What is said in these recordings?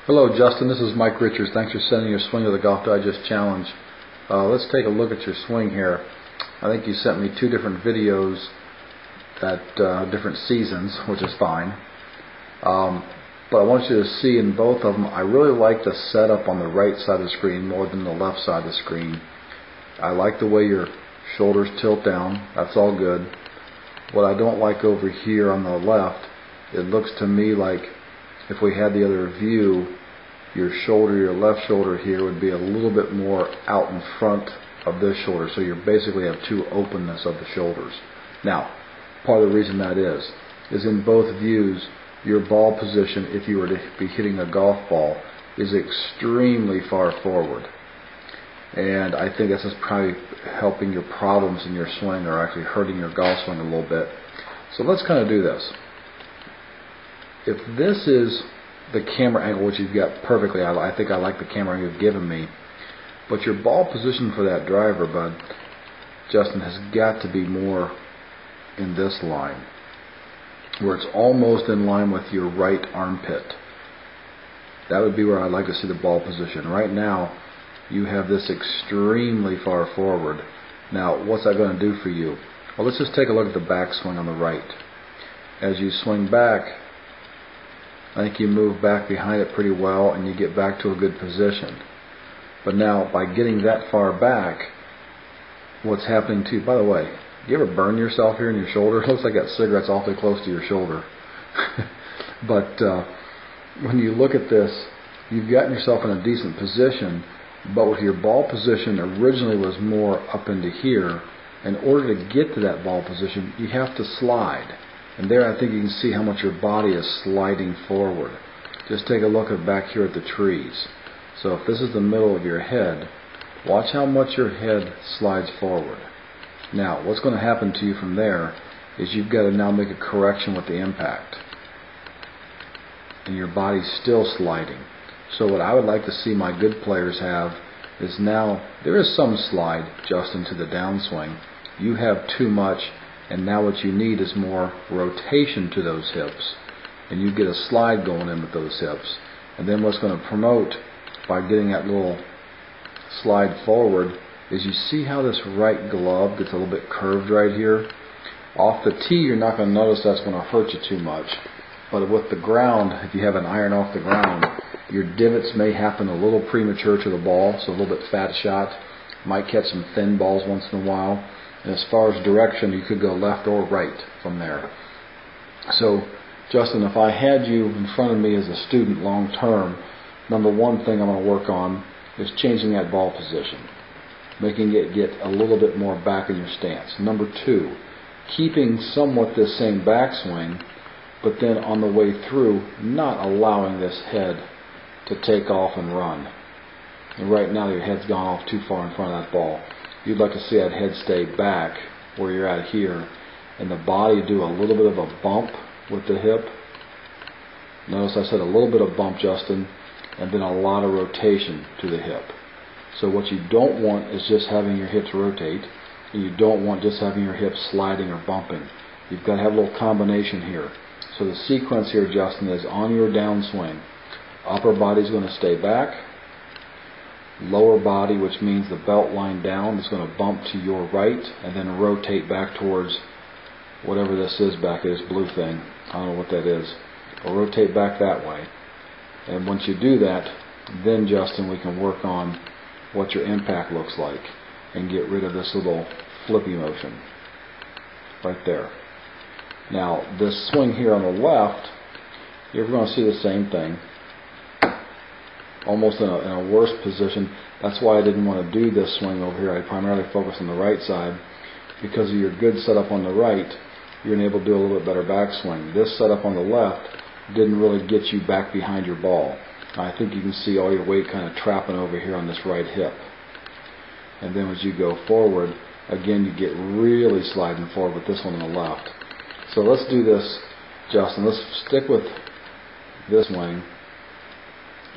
Hello Justin, this is Mike Richards. Thanks for sending your swing to the Golf Digest Challenge. Let's take a look at your swing here. I think you sent me two different videos at different seasons, which is fine. But I want you to see in both of them, I really like the setup on the right side of the screen more than the left side of the screen. I like the way your shoulders tilt down. That's all good. What I don't like over here on the left, it looks to me like if we had the other view, your left shoulder here would be a little bit more out in front of this shoulder. So you basically have two openness of the shoulders. Now, part of the reason that is in both views, your ball position, if you were to be hitting a golf ball, is extremely far forward. And I think this is probably helping your problems in your swing or actually hurting your golf swing a little bit. So let's kind of do this. If this is the camera angle, which you've got perfectly, I think I like the camera you've given me, but your ball position for that driver, bud, Justin, has got to be more in this line, where it's almost in line with your right armpit. That would be where I'd like to see the ball position. Right now, you have this extremely far forward. Now, what's that going to do for you? Well, let's just take a look at the backswing on the right. As you swing back, I think you move back behind it pretty well and you get back to a good position. But now, by getting that far back, what's happening to you? By the way, do you ever burn yourself here in your shoulder? It looks like that cigarette's awfully close to your shoulder. But when you look at this, you've gotten yourself in a decent position, but with your ball position originally was more up into here. In order to get to that ball position, you have to slide. And there I think you can see how much your body is sliding forward. Just take a look at back here at the trees. So if this is the middle of your head, watch how much your head slides forward. Now, what's going to happen to you from there is you've got to now make a correction with the impact. And your body's still sliding. So what I would like to see my good players have is now, there is some slide, Justin, to the downswing. You have too much, and now what you need is more rotation to those hips. And you get a slide going in with those hips. And then what's going to promote by getting that little slide forward is you see how this right glove gets a little bit curved right here. Off the tee, you're not going to notice that's going to hurt you too much. But with the ground, if you have an iron off the ground, your divots may happen a little premature to the ball, so a little bit fat shot. Might catch some thin balls once in a while. And as far as direction, you could go left or right from there. So, Justin, if I had you in front of me as a student long term, number one thing I'm going to work on is changing that ball position, making it get a little bit more back in your stance. Number two, keeping somewhat this same backswing, but then on the way through, not allowing this head to take off and run. And right now your head's gone off too far in front of that ball. You'd like to see that head stay back where you're at here, and the body do a little bit of a bump with the hip. Notice I said a little bit of bump, Justin, and then a lot of rotation to the hip. So what you don't want is just having your hips rotate, and you don't want just having your hips sliding or bumping. You've got to have a little combination here. So the sequence here, Justin, is on your downswing. Upper body's going to stay back. Lower body, which means the belt line down, is going to bump to your right and then rotate back towards whatever this is back there, this blue thing. I don't know what that is. But rotate back that way. And once you do that, then, Justin, we can work on what your impact looks like and get rid of this little flippy motion right there. Now, this swing here on the left, you're going to see the same thing, almost in a worse position. That's why I didn't want to do this swing over here. I primarily focused on the right side. Because of your good setup on the right, you're able to do a little bit better backswing. This setup on the left didn't really get you back behind your ball. I think you can see all your weight kind of trapping over here on this right hip. And then as you go forward, again, you get really sliding forward with this one on the left. So let's do this, Justin. Let's stick with this swing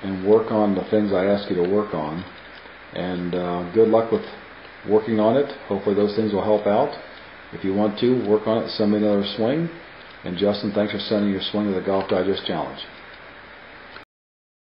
and work on the things I ask you to work on. And good luck with working on it. Hopefully those things will help out. If you want to work on it, send me another swing. And Justin, thanks for sending your swing to the Golf Digest Challenge.